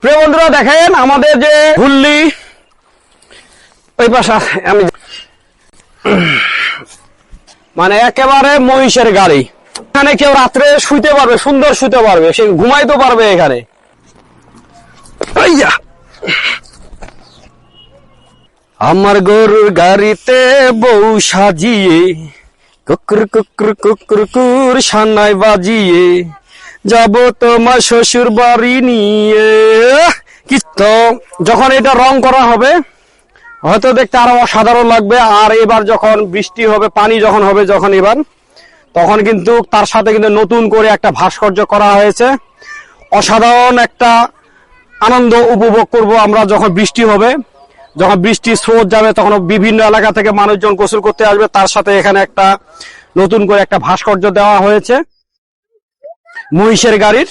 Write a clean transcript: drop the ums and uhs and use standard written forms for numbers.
প্রিয় বন্ধুরা দেখেন আমাদের যে হুল্লি ওই পাশে আমি মানে একেবারে মহিষের গাড়ি। এখানে কেউ রাত্রে শুইতে পারবে, সুন্দর শুইতে পারবে, সে ঘুমাইতে পারবে এখানে। আমার গরুর গাড়িতে বউ সাজিয়ে কুকুর কুকুর কুকুর কুকুর সান্নায় বাজিয়ে যাব তোমার শ্বশুর বাড়ি নিয়ে। তো যখন এটা রং করা হবে হয়তো দেখতে আরো অসাধারণ লাগবে। আর এবার যখন বৃষ্টি হবে, পানি যখন হবে যখন এবার, তখন কিন্তু তার সাথে কিন্তু নতুন করে একটা ভাস্কর্য করা হয়েছে। অসাধারণ একটা আনন্দ উপভোগ করব আমরা যখন বৃষ্টি হবে, যখন বৃষ্টির স্রোত যাবে তখন বিভিন্ন এলাকা থেকে মানুষজন গোসল করতে আসবে। তার সাথে এখানে একটা নতুন করে একটা ভাস্কর্য দেওয়া হয়েছে মহিষের গাড়ির।